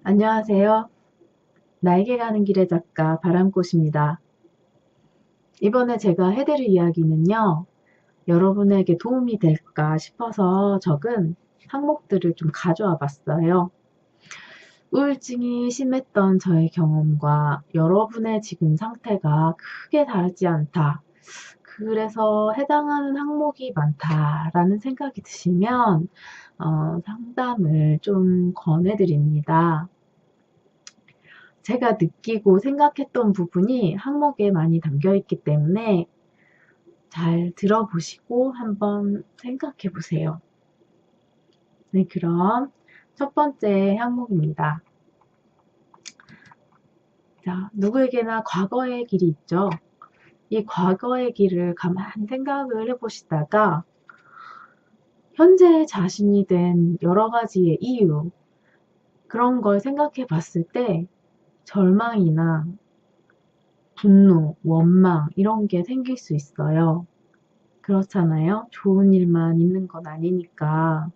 안녕하세요. 나에게 가는 길의 작가 바람꽃입니다. 이번에 제가 해드릴 이야기는요, 여러분에게 도움이 될까 싶어서 적은 항목들을 좀 가져와 봤어요. 우울증이 심했던 저의 경험과 여러분의 지금 상태가 크게 다르지 않다. 그래서 해당하는 항목이 많다라는 생각이 드시면 상담을 좀 권해드립니다. 제가 느끼고 생각했던 부분이 항목에 많이 담겨 있기 때문에 잘 들어보시고 한번 생각해 보세요. 네, 그럼 첫 번째 항목입니다. 자, 누구에게나 과거의 길이 있죠. 이 과거의 길을 가만히 생각을 해보시다가 현재 자신이 된 여러 가지의 이유, 그런 걸 생각해 봤을 때 절망이나 분노, 원망 이런 게 생길 수 있어요. 그렇잖아요. 좋은 일만 있는 건 아니니까.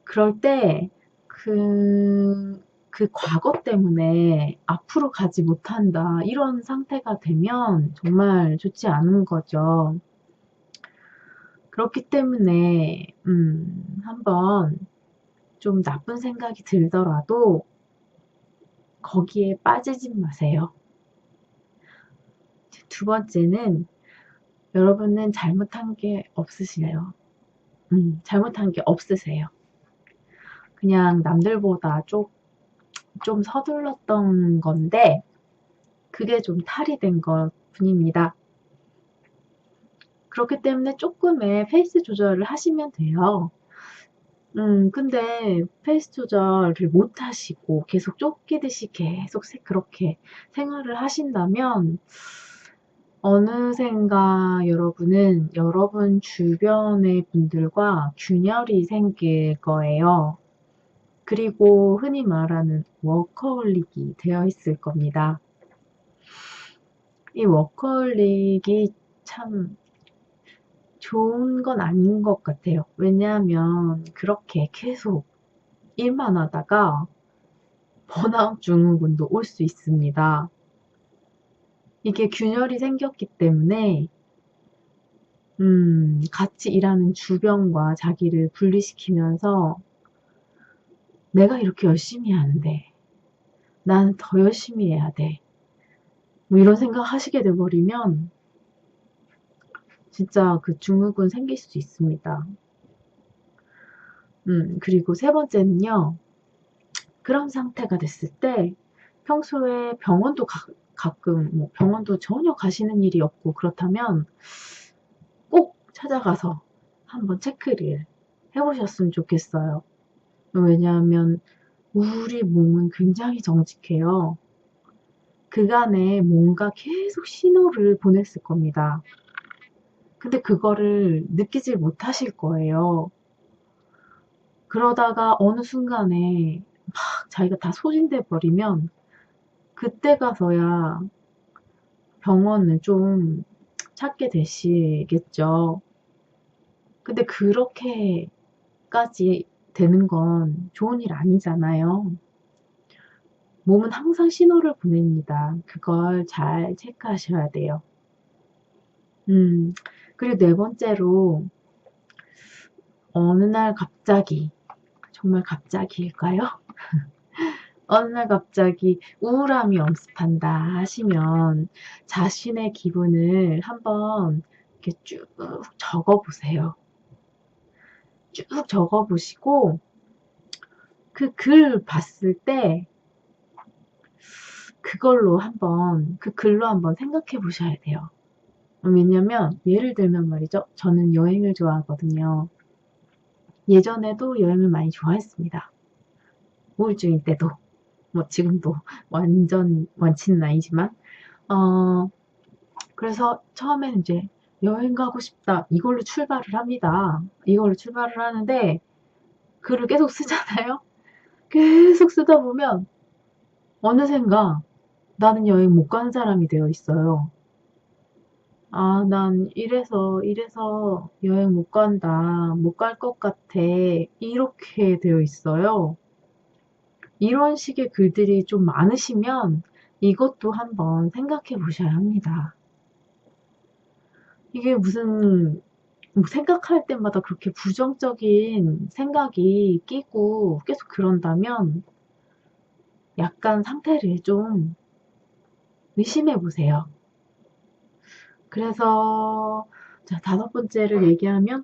그럴 때, 그 과거 때문에 앞으로 가지 못한다. 이런 상태가 되면 정말 좋지 않은 거죠. 그렇기 때문에, 한번 좀 나쁜 생각이 들더라도 거기에 빠지지 마세요. 두 번째는 여러분은 잘못한 게 없으시네요. 잘못한 게 없으세요. 그냥 남들보다 좀 서둘렀던 건데 그게 좀 탈이 된 것 뿐입니다. 그렇기 때문에 조금의 페이스 조절을 하시면 돼요. 근데 페이스 조절을 못 하시고 계속 쫓기듯이 계속 그렇게 생활을 하신다면 어느샌가 여러분은 여러분 주변의 분들과 균열이 생길 거예요. 그리고 흔히 말하는 워커홀릭이 되어 있을 겁니다. 이 워커홀릭이 참 좋은 건 아닌 것 같아요. 왜냐하면 그렇게 계속 일만 하다가 번아웃 증후군도 올 수 있습니다. 이게 균열이 생겼기 때문에 같이 일하는 주변과 자기를 분리시키면서 내가 이렇게 열심히 하는데 나는 더 열심히 해야 돼. 뭐 이런 생각 하시게 돼버리면 진짜 그 증후군 생길 수 있습니다. 그리고 세 번째는요. 그런 상태가 됐을 때 평소에 병원도 가끔 뭐 병원도 전혀 가시는 일이 없고 그렇다면 꼭 찾아가서 한번 체크를 해보셨으면 좋겠어요. 왜냐하면 우리 몸은 굉장히 정직해요. 그간에 뭔가 계속 신호를 보냈을 겁니다. 근데 그거를 느끼질 못하실 거예요. 그러다가 어느 순간에 막 자기가 다 소진돼 버리면 그때 가서야 병원을 좀 찾게 되시겠죠. 근데 그렇게까지 되는 건 좋은 일 아니잖아요. 몸은 항상 신호를 보냅니다. 그걸 잘 체크하셔야 돼요. 음, 그리고 네 번째로, 어느 날 갑자기, 정말 갑자기일까요? 어느 날 갑자기 우울함이 엄습한다 하시면 자신의 기분을 한번 이렇게 쭉 적어보세요. 쭉 적어보시고 그 글 봤을 때 그걸로 한번 그 글로 한번 생각해 보셔야 돼요. 왜냐면 예를 들면 말이죠. 저는 여행을 좋아하거든요. 예전에도 여행을 많이 좋아했습니다. 우울증일 때도 뭐 지금도 완전 완치는 아니지만 어 그래서 처음에는 이제 여행 가고 싶다 이걸로 출발을 합니다. 이걸로 출발을 하는데 글을 계속 쓰잖아요. 계속 쓰다 보면 어느샌가 나는 여행 못 가는 사람이 되어 있어요. 아, 난 이래서 여행 못 간다. 못 갈 것 같아. 이렇게 되어 있어요. 이런 식의 글들이 좀 많으시면 이것도 한번 생각해 보셔야 합니다. 이게 무슨 뭐 생각할 때마다 그렇게 부정적인 생각이 끼고 계속 그런다면 약간 상태를 좀 의심해 보세요. 그래서 자, 다섯 번째를 얘기하면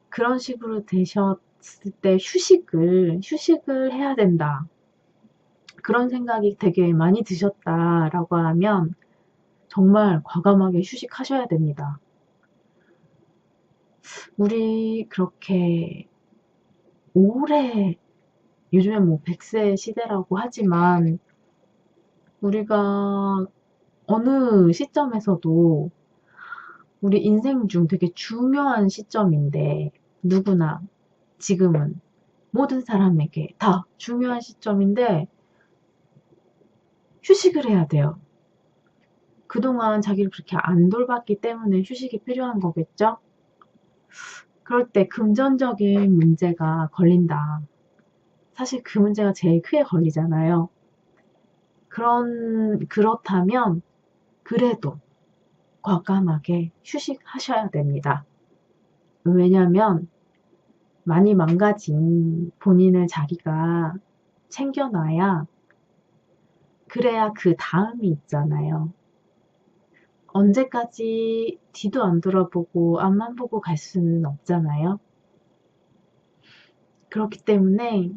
그런 식으로 되셨을 때 휴식을 해야 된다. 그런 생각이 되게 많이 드셨다라고 하면 정말 과감하게 휴식하셔야 됩니다. 우리 그렇게 오래, 요즘에 뭐 100세 시대라고 하지만 우리가 어느 시점에서도 우리 인생 중 되게 중요한 시점인데 누구나 지금은 모든 사람에게 다 중요한 시점인데 휴식을 해야 돼요. 그동안 자기를 그렇게 안 돌봤기 때문에 휴식이 필요한 거겠죠? 그럴 때 금전적인 문제가 걸린다. 사실 그 문제가 제일 크게 걸리잖아요. 그렇다면 그래도 과감하게 휴식하셔야 됩니다. 왜냐면 많이 망가진 본인을 자기가 챙겨놔야 그래야 그 다음이 있잖아요. 언제까지 뒤도 안 돌아보고 앞만 보고 갈 수는 없잖아요. 그렇기 때문에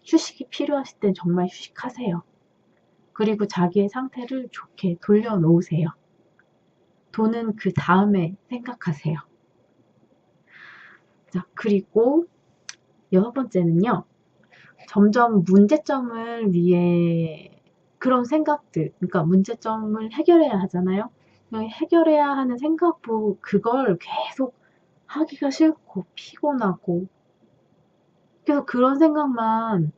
휴식이 필요하실 땐 정말 휴식하세요. 그리고 자기의 상태를 좋게 돌려놓으세요. 돈은 그 다음에 생각하세요. 자, 그리고 여섯 번째는요. 점점 문제점을 위해 그런 생각들, 그러니까 문제점을 해결해야 하잖아요. 해결해야 하는 생각부 그걸 계속 하기가 싫고 피곤하고 계속 그런 생각만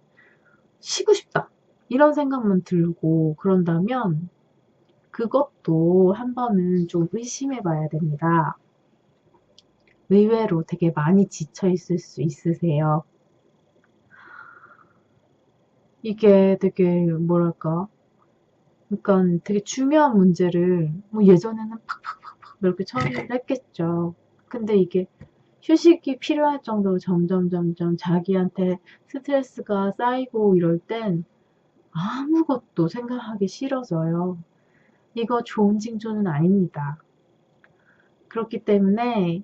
쉬고 싶다. 이런 생각만 들고 그런다면 그것도 한 번은 좀 의심해 봐야 됩니다. 의외로 되게 많이 지쳐 있을 수 있으세요. 이게 되게 뭐랄까 그러니까 되게 중요한 문제를 뭐 예전에는 팍팍팍팍 이렇게 처리를 했겠죠. 근데 이게 휴식이 필요할 정도로 점점 자기한테 스트레스가 쌓이고 이럴 땐 아무것도 생각하기 싫어져요. 이거 좋은 징조는 아닙니다. 그렇기 때문에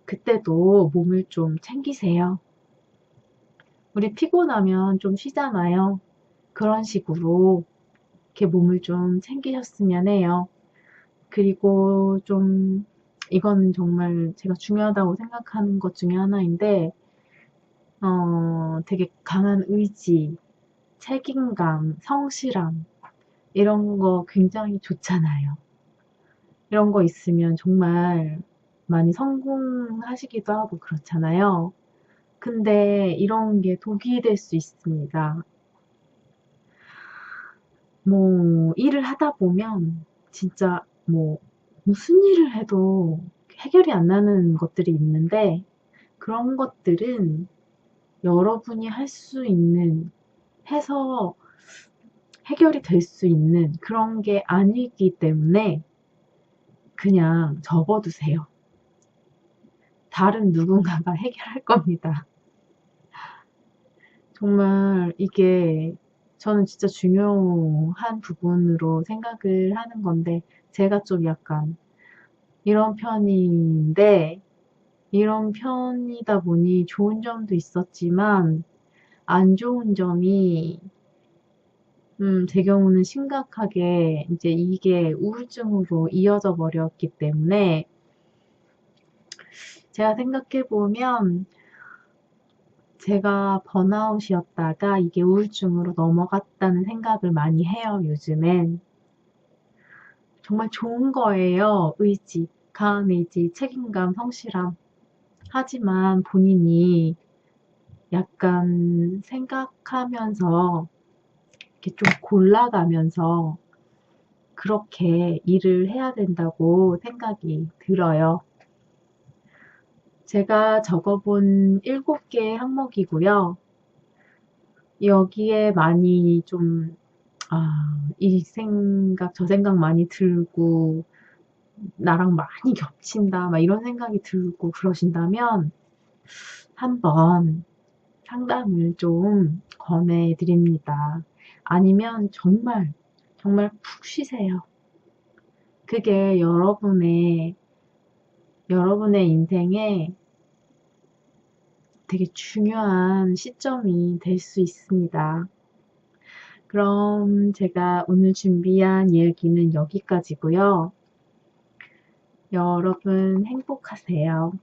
그때도 몸을 좀 챙기세요. 우리 피곤하면 좀 쉬잖아요. 그런 식으로 이렇게 몸을 좀 챙기셨으면 해요. 그리고 좀 이건 정말 제가 중요하다고 생각하는 것 중에 하나인데 되게 강한 의지, 책임감, 성실함 이런 거 굉장히 좋잖아요. 이런 거 있으면 정말 많이 성공하시기도 하고 그렇잖아요. 근데 이런 게 독이 될 수 있습니다. 뭐 일을 하다 보면 진짜 뭐 무슨 일을 해도 해결이 안 나는 것들이 있는데 그런 것들은 여러분이 할 수 있는 해서 해결이 될 수 있는 그런 게 아니기 때문에 그냥 접어두세요. 다른 누군가가 해결할 겁니다. 정말 이게 저는 진짜 중요한 부분으로 생각을 하는 건데 제가 좀 약간 이런 편인데 이런 편이다 보니 좋은 점도 있었지만 안 좋은 점이 제 경우는 심각하게 이제 이게 우울증으로 이어져 버렸기 때문에 제가 생각해 보면 제가 번아웃이었다가 이게 우울증으로 넘어갔다는 생각을 많이 해요, 요즘엔. 정말 좋은 거예요. 의지, 강한 의지, 책임감, 성실함. 하지만 본인이 약간 생각하면서 이렇게 좀 골라가면서 그렇게 일을 해야 된다고 생각이 들어요. 제가 적어본 7개의 항목이고요. 여기에 많이 좀, 이 생각, 저 생각 많이 들고, 나랑 많이 겹친다, 막 이런 생각이 들고 그러신다면, 한번 상담을 좀 권해드립니다. 아니면 정말, 정말 푹 쉬세요. 그게 여러분의 인생에 되게 중요한 시점이 될 수 있습니다. 그럼 제가 오늘 준비한 이야기는 여기까지고요. 여러분 행복하세요.